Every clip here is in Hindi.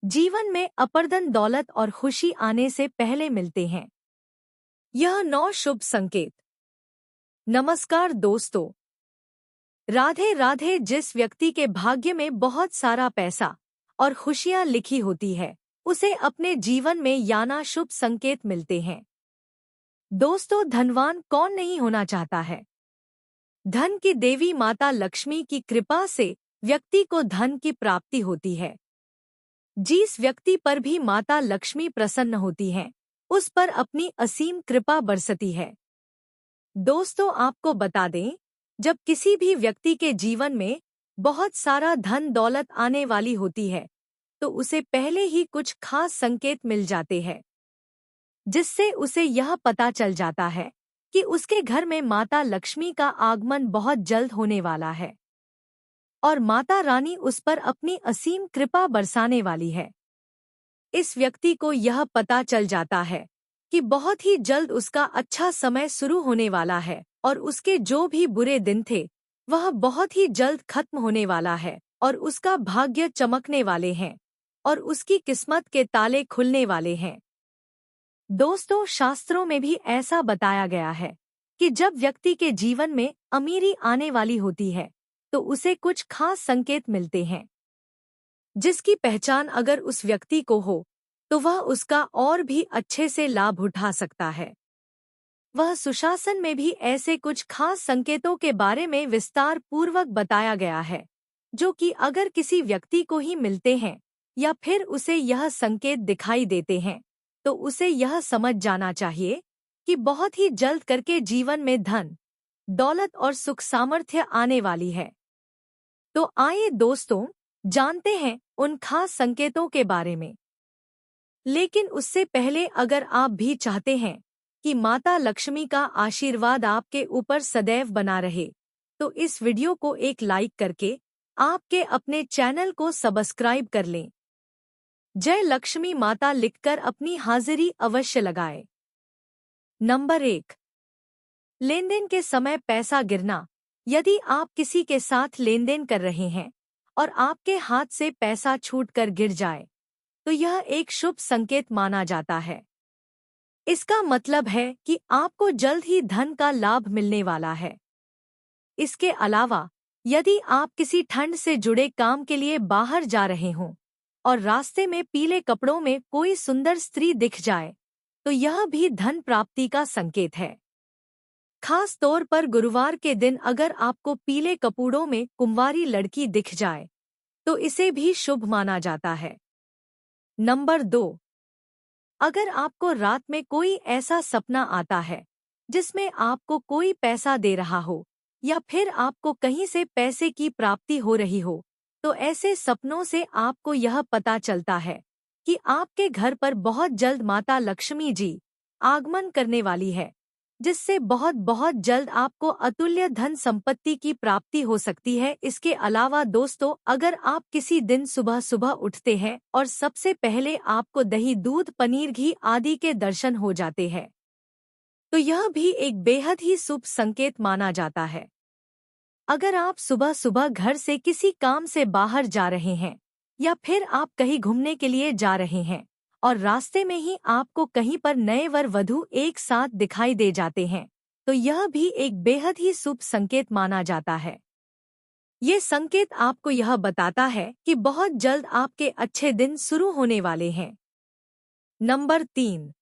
जीवन में अपर्दन दौलत और खुशी आने से पहले मिलते हैं। यह 9 शुभ संकेत। नमस्कार दोस्तों, राधे राधे। जिस व्यक्ति के भाग्य में बहुत सारा पैसा और खुशियां लिखी होती है, उसे अपने जीवन में याना शुभ संकेत मिलते हैं। दोस्तों, धनवान कौन नहीं होना चाहता है। धन की देवी माता लक्ष्मी की कृपा से व्यक्ति को धन की प्राप्ति होती है। जिस व्यक्ति पर भी माता लक्ष्मी प्रसन्न होती हैं, उस पर अपनी असीम कृपा बरसती है। दोस्तों, आपको बता दें, जब किसी भी व्यक्ति के जीवन में बहुत सारा धन दौलत आने वाली होती है, तो उसे पहले ही कुछ खास संकेत मिल जाते हैं, जिससे उसे यह पता चल जाता है कि उसके घर में माता लक्ष्मी का आगमन बहुत जल्द होने वाला है और माता रानी उस पर अपनी असीम कृपा बरसाने वाली है। इस व्यक्ति को यह पता चल जाता है कि बहुत ही जल्द उसका अच्छा समय शुरू होने वाला है और उसके जो भी बुरे दिन थे, वह बहुत ही जल्द खत्म होने वाला है और उसका भाग्य चमकने वाले हैं और उसकी किस्मत के ताले खुलने वाले हैं। दोस्तों, शास्त्रों में भी ऐसा बताया गया है कि जब व्यक्ति के जीवन में अमीरी आने वाली होती है, तो उसे कुछ खास संकेत मिलते हैं, जिसकी पहचान अगर उस व्यक्ति को हो, तो वह उसका और भी अच्छे से लाभ उठा सकता है। वह सुशासन में भी ऐसे कुछ खास संकेतों के बारे में विस्तार पूर्वक बताया गया है, जो कि अगर किसी व्यक्ति को ही मिलते हैं या फिर उसे यह संकेत दिखाई देते हैं, तो उसे यह समझ जाना चाहिए कि बहुत ही जल्द करके जीवन में धन, दौलत और सुख सामर्थ्य आने वाली है। तो आइए दोस्तों, जानते हैं उन खास संकेतों के बारे में। लेकिन उससे पहले अगर आप भी चाहते हैं कि माता लक्ष्मी का आशीर्वाद आपके ऊपर सदैव बना रहे, तो इस वीडियो को एक लाइक करके आपके अपने चैनल को सब्सक्राइब कर लें। जय लक्ष्मी माता लिखकर अपनी हाजिरी अवश्य लगाएं। नंबर 1, लेनदेन के समय पैसा गिरना। यदि आप किसी के साथ लेनदेन कर रहे हैं और आपके हाथ से पैसा छूटकर गिर जाए, तो यह एक शुभ संकेत माना जाता है। इसका मतलब है कि आपको जल्द ही धन का लाभ मिलने वाला है। इसके अलावा, यदि आप किसी ठंड से जुड़े काम के लिए बाहर जा रहे हों और रास्ते में पीले कपड़ों में कोई सुंदर स्त्री दिख जाए, तो यह भी धन प्राप्ति का संकेत है। खास तौर पर गुरुवार के दिन अगर आपको पीले कपड़ों में कुंवारी लड़की दिख जाए, तो इसे भी शुभ माना जाता है। नंबर 2, अगर आपको रात में कोई ऐसा सपना आता है जिसमें आपको कोई पैसा दे रहा हो या फिर आपको कहीं से पैसे की प्राप्ति हो रही हो, तो ऐसे सपनों से आपको यह पता चलता है कि आपके घर पर बहुत जल्द माता लक्ष्मी जी आगमन करने वाली है, जिससे बहुत बहुत जल्द आपको अतुल्य धन संपत्ति की प्राप्ति हो सकती है। इसके अलावा दोस्तों, अगर आप किसी दिन सुबह सुबह उठते हैं और सबसे पहले आपको दही, दूध, पनीर, घी आदि के दर्शन हो जाते हैं, तो यह भी एक बेहद ही शुभ संकेत माना जाता है। अगर आप सुबह सुबह घर से किसी काम से बाहर जा रहे हैं या फिर आप कहीं घूमने के लिए जा रहे हैं और रास्ते में ही आपको कहीं पर नए वर वधू एक साथ दिखाई दे जाते हैं, तो यह भी एक बेहद ही शुभ संकेत माना जाता है। ये संकेत आपको यह बताता है कि बहुत जल्द आपके अच्छे दिन शुरू होने वाले हैं। नंबर 3,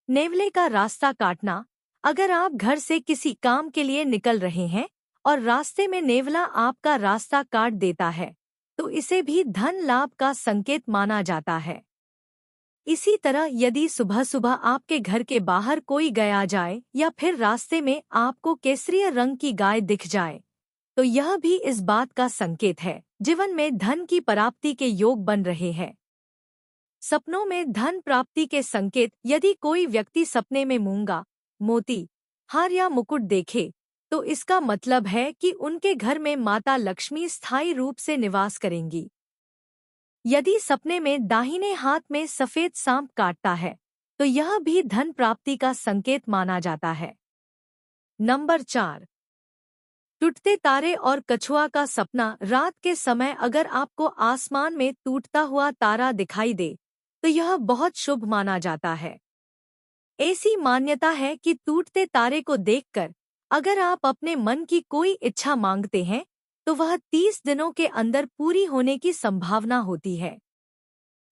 नेवले का रास्ता काटना। अगर आप घर से किसी काम के लिए निकल रहे हैं और रास्ते में नेवला आपका रास्ता काट देता है, तो इसे भी धन लाभ का संकेत माना जाता है। इसी तरह यदि सुबह सुबह आपके घर के बाहर कोई गाय जाए या फिर रास्ते में आपको केसरिया रंग की गाय दिख जाए, तो यह भी इस बात का संकेत है जीवन में धन की प्राप्ति के योग बन रहे हैं। सपनों में धन प्राप्ति के संकेत। यदि कोई व्यक्ति सपने में मूंगा, मोती, हार या मुकुट देखे, तो इसका मतलब है कि उनके घर में माता लक्ष्मी स्थायी रूप से निवास करेंगी। यदि सपने में दाहिने हाथ में सफेद सांप काटता है, तो यह भी धन प्राप्ति का संकेत माना जाता है। नंबर 4, टूटते तारे और कछुआ का सपना। रात के समय अगर आपको आसमान में टूटता हुआ तारा दिखाई दे तो यह बहुत शुभ माना जाता है। ऐसी मान्यता है कि टूटते तारे को देखकर अगर आप अपने मन की कोई इच्छा मांगते हैं तो वह 30 दिनों के अंदर पूरी होने की संभावना होती है।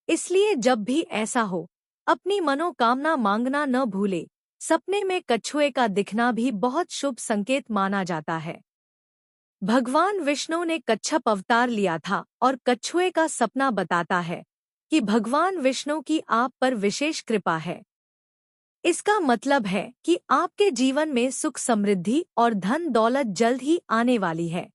इसलिए जब भी ऐसा हो, अपनी मनोकामना मांगना न भूले। सपने में कछुए का दिखना भी बहुत शुभ संकेत माना जाता है। भगवान विष्णु ने कच्छप अवतार लिया था और कछुए का सपना बताता है कि भगवान विष्णु की आप पर विशेष कृपा है। इसका मतलब है कि आपके जीवन में सुख समृद्धि और धन दौलत जल्द ही आने वाली है।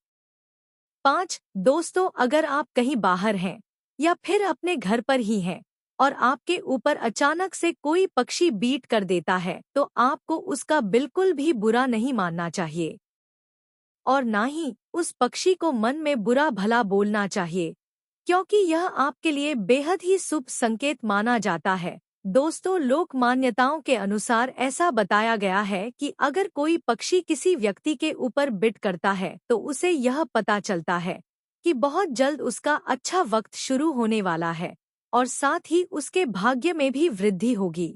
5 दोस्तों, अगर आप कहीं बाहर हैं या फिर अपने घर पर ही हैं और आपके ऊपर अचानक से कोई पक्षी बीट कर देता है तो आपको उसका बिल्कुल भी बुरा नहीं मानना चाहिए और ना ही उस पक्षी को मन में बुरा भला बोलना चाहिए, क्योंकि यह आपके लिए बेहद ही शुभ संकेत माना जाता है। दोस्तों, लोक मान्यताओं के अनुसार ऐसा बताया गया है कि अगर कोई पक्षी किसी व्यक्ति के ऊपर बिट करता है तो उसे यह पता चलता है कि बहुत जल्द उसका अच्छा वक्त शुरू होने वाला है और साथ ही उसके भाग्य में भी वृद्धि होगी।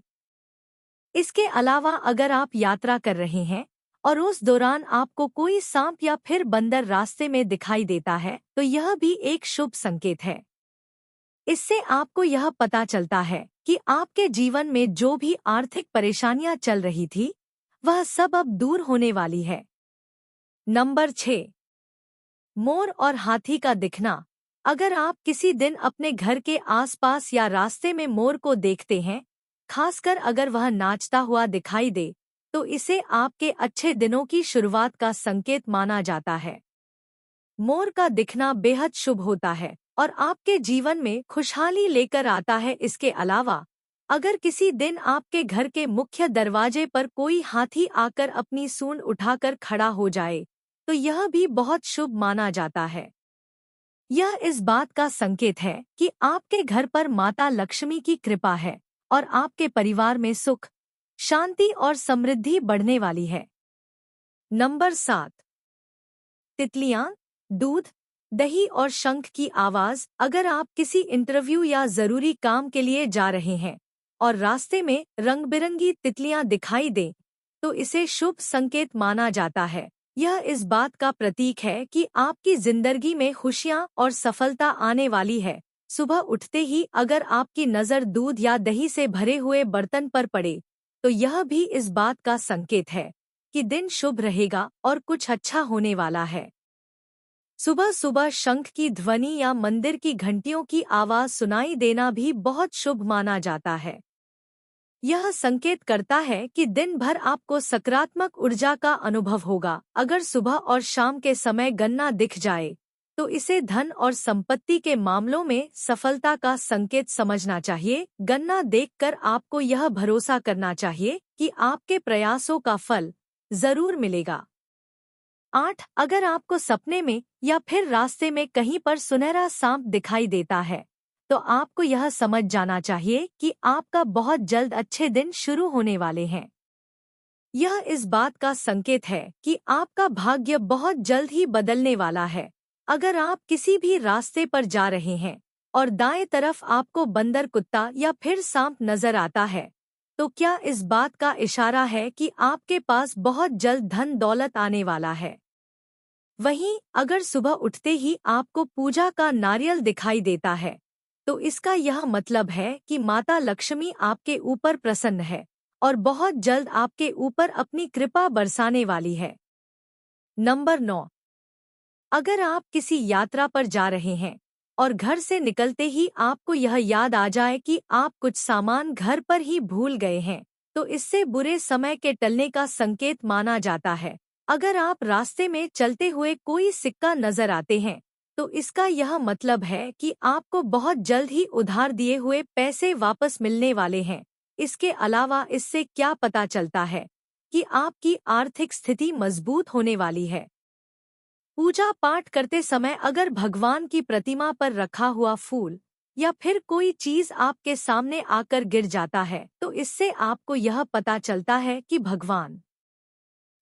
इसके अलावा अगर आप यात्रा कर रहे हैं और उस दौरान आपको कोई सांप या फिर बंदर रास्ते में दिखाई देता है तो यह भी एक शुभ संकेत है। इससे आपको यह पता चलता है कि आपके जीवन में जो भी आर्थिक परेशानियां चल रही थी वह सब अब दूर होने वाली है। नंबर 6, मोर और हाथी का दिखना। अगर आप किसी दिन अपने घर के आसपास या रास्ते में मोर को देखते हैं, खासकर अगर वह नाचता हुआ दिखाई दे, तो इसे आपके अच्छे दिनों की शुरुआत का संकेत माना जाता है। मोर का दिखना बेहद शुभ होता है और आपके जीवन में खुशहाली लेकर आता है। इसके अलावा अगर किसी दिन आपके घर के मुख्य दरवाजे पर कोई हाथी आकर अपनी सूंड उठाकर खड़ा हो जाए तो यह भी बहुत शुभ माना जाता है। यह इस बात का संकेत है कि आपके घर पर माता लक्ष्मी की कृपा है और आपके परिवार में सुख, शांति और समृद्धि बढ़ने वाली है। नंबर 7, तितलियां, दूध, दही और शंख की आवाज। अगर आप किसी इंटरव्यू या जरूरी काम के लिए जा रहे हैं और रास्ते में रंग-बिरंगी तितलियां दिखाई दें तो इसे शुभ संकेत माना जाता है। यह इस बात का प्रतीक है कि आपकी जिंदगी में खुशियां और सफलता आने वाली है। सुबह उठते ही अगर आपकी नज़र दूध या दही से भरे हुए बर्तन पर पड़े तो यह भी इस बात का संकेत है कि दिन शुभ रहेगा और कुछ अच्छा होने वाला है। सुबह सुबह शंख की ध्वनि या मंदिर की घंटियों की आवाज सुनाई देना भी बहुत शुभ माना जाता है। यह संकेत करता है कि दिन भर आपको सकारात्मक ऊर्जा का अनुभव होगा। अगर सुबह और शाम के समय गन्ना दिख जाए तो इसे धन और संपत्ति के मामलों में सफलता का संकेत समझना चाहिए। गन्ना देखकर आपको यह भरोसा करना चाहिए कि आपके प्रयासों का फल जरूर मिलेगा। 8 अगर आपको सपने में या फिर रास्ते में कहीं पर सुनहरा सांप दिखाई देता है तो आपको यह समझ जाना चाहिए कि आपका बहुत जल्द अच्छे दिन शुरू होने वाले हैं। यह इस बात का संकेत है कि आपका भाग्य बहुत जल्द ही बदलने वाला है। अगर आप किसी भी रास्ते पर जा रहे हैं और दाएं तरफ आपको बंदर, कुत्ता या फिर सांप नजर आता है तो क्या इस बात का इशारा है कि आपके पास बहुत जल्द धन दौलत आने वाला है। वहीं अगर सुबह उठते ही आपको पूजा का नारियल दिखाई देता है तो इसका यह मतलब है कि माता लक्ष्मी आपके ऊपर प्रसन्न है और बहुत जल्द आपके ऊपर अपनी कृपा बरसाने वाली है। नंबर 9, अगर आप किसी यात्रा पर जा रहे हैं और घर से निकलते ही आपको यह याद आ जाए कि आप कुछ सामान घर पर ही भूल गए हैं तो इससे बुरे समय के टलने का संकेत माना जाता है। अगर आप रास्ते में चलते हुए कोई सिक्का नजर आते हैं तो इसका यह मतलब है कि आपको बहुत जल्द ही उधार दिए हुए पैसे वापस मिलने वाले हैं। इसके अलावा इससे क्या पता चलता है कि आपकी आर्थिक स्थिति मजबूत होने वाली है। पूजा पाठ करते समय अगर भगवान की प्रतिमा पर रखा हुआ फूल या फिर कोई चीज आपके सामने आकर गिर जाता है तो इससे आपको यह पता चलता है कि भगवान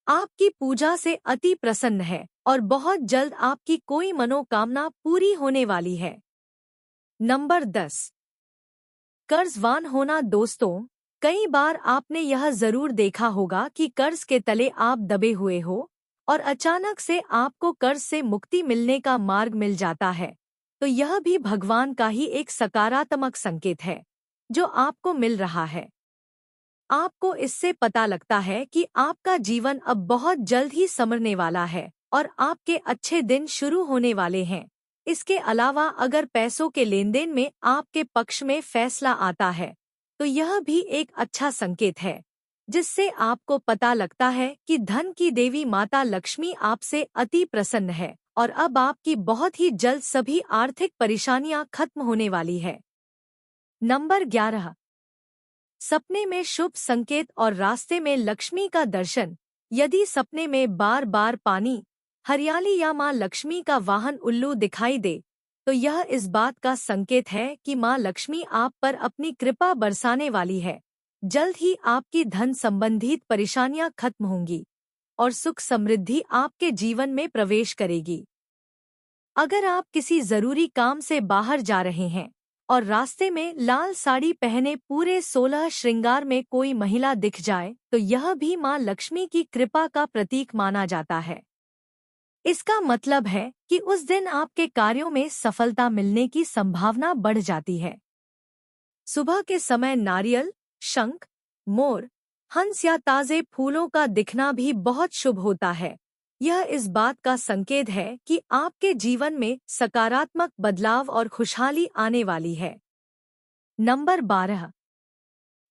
आपकी पूजा से अति प्रसन्न है और बहुत जल्द आपकी कोई मनोकामना पूरी होने वाली है। नंबर 10, कर्जवान होना। दोस्तों, कई बार आपने यह जरूर देखा होगा कि कर्ज के तले आप दबे हुए हो और अचानक से आपको कर्ज से मुक्ति मिलने का मार्ग मिल जाता है। तो यह भी भगवान का ही एक सकारात्मक संकेत है जो आपको मिल रहा है। आपको इससे पता लगता है कि आपका जीवन अब बहुत जल्द ही संवरने वाला है और आपके अच्छे दिन शुरू होने वाले हैं। इसके अलावा अगर पैसों के लेनदेन में आपके पक्ष में फैसला आता है तो यह भी एक अच्छा संकेत है, जिससे आपको पता लगता है कि धन की देवी माता लक्ष्मी आपसे अति प्रसन्न है और अब आपकी बहुत ही जल्द सभी आर्थिक परेशानियां खत्म होने वाली है। नंबर 11, सपने में शुभ संकेत और रास्ते में लक्ष्मी का दर्शन। यदि सपने में बार बार पानी, हरियाली या मां लक्ष्मी का वाहन उल्लू दिखाई दे तो यह इस बात का संकेत है कि मां लक्ष्मी आप पर अपनी कृपा बरसाने वाली है। जल्द ही आपकी धन संबंधित परेशानियां खत्म होंगी और सुख समृद्धि आपके जीवन में प्रवेश करेगी। अगर आप किसी जरूरी काम से बाहर जा रहे हैं और रास्ते में लाल साड़ी पहने पूरे 16 श्रृंगार में कोई महिला दिख जाए तो यह भी मां लक्ष्मी की कृपा का प्रतीक माना जाता है। इसका मतलब है कि उस दिन आपके कार्यों में सफलता मिलने की संभावना बढ़ जाती है। सुबह के समय नारियल, शंख, मोर, हंस या ताजे फूलों का दिखना भी बहुत शुभ होता है। यह इस बात का संकेत है कि आपके जीवन में सकारात्मक बदलाव और खुशहाली आने वाली है। नंबर 12,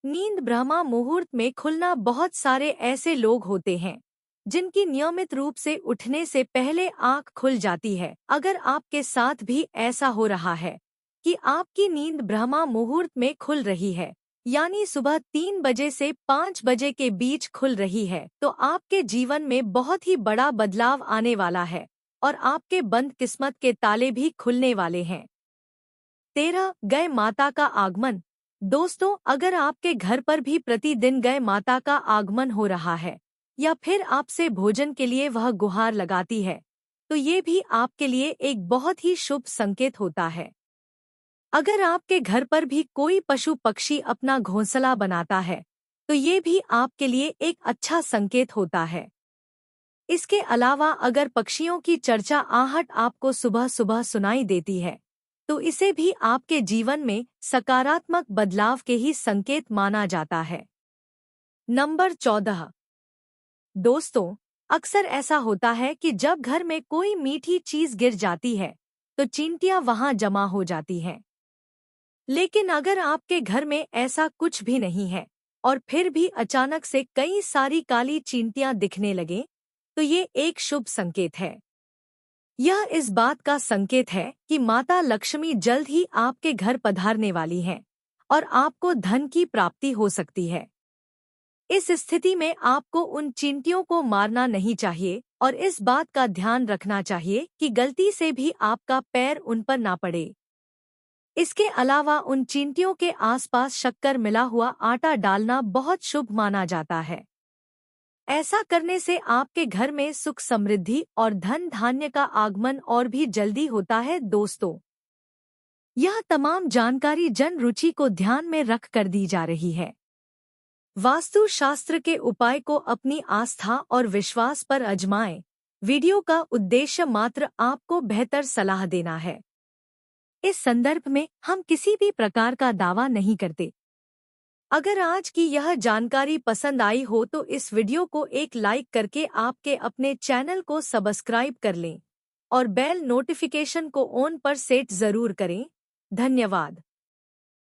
नींद ब्रह्मा मुहूर्त में खुलना। बहुत सारे ऐसे लोग होते हैं जिनकी नियमित रूप से उठने से पहले आंख खुल जाती है। अगर आपके साथ भी ऐसा हो रहा है कि आपकी नींद ब्रह्मा मुहूर्त में खुल रही है, यानी सुबह 3 बजे से 5 बजे के बीच खुल रही है, तो आपके जीवन में बहुत ही बड़ा बदलाव आने वाला है और आपके बंद किस्मत के ताले भी खुलने वाले हैं। 13, गाय माता का आगमन। दोस्तों, अगर आपके घर पर भी प्रतिदिन गाय माता का आगमन हो रहा है या फिर आपसे भोजन के लिए वह गुहार लगाती है तो ये भी आपके लिए एक बहुत ही शुभ संकेत होता है। अगर आपके घर पर भी कोई पशु पक्षी अपना घोंसला बनाता है तो ये भी आपके लिए एक अच्छा संकेत होता है। इसके अलावा अगर पक्षियों की चर्चा आहट आपको सुबह सुबह सुनाई देती है तो इसे भी आपके जीवन में सकारात्मक बदलाव के ही संकेत माना जाता है। नंबर 14, दोस्तों, अक्सर ऐसा होता है कि जब घर में कोई मीठी चीज गिर जाती है तो चींटियां वहां जमा हो जाती हैं। लेकिन अगर आपके घर में ऐसा कुछ भी नहीं है और फिर भी अचानक से कई सारी काली चींटियां दिखने लगे तो ये एक शुभ संकेत है। यह इस बात का संकेत है कि माता लक्ष्मी जल्द ही आपके घर पधारने वाली हैं और आपको धन की प्राप्ति हो सकती है। इस स्थिति में आपको उन चींटियों को मारना नहीं चाहिए और इस बात का ध्यान रखना चाहिए कि गलती से भी आपका पैर उन पर ना पड़े। इसके अलावा उन चींटियों के आसपास शक्कर मिला हुआ आटा डालना बहुत शुभ माना जाता है। ऐसा करने से आपके घर में सुख समृद्धि और धन धान्य का आगमन और भी जल्दी होता है। दोस्तों, यह तमाम जानकारी जन रुचि को ध्यान में रख कर दी जा रही है। वास्तु शास्त्र के उपाय को अपनी आस्था और विश्वास पर आजमाएं। वीडियो का उद्देश्य मात्र आपको बेहतर सलाह देना है। इस संदर्भ में हम किसी भी प्रकार का दावा नहीं करते। अगर आज की यह जानकारी पसंद आई हो तो इस वीडियो को एक लाइक करके आपके अपने चैनल को सब्सक्राइब कर लें और बेल नोटिफिकेशन को ऑन पर सेट जरूर करें। धन्यवाद।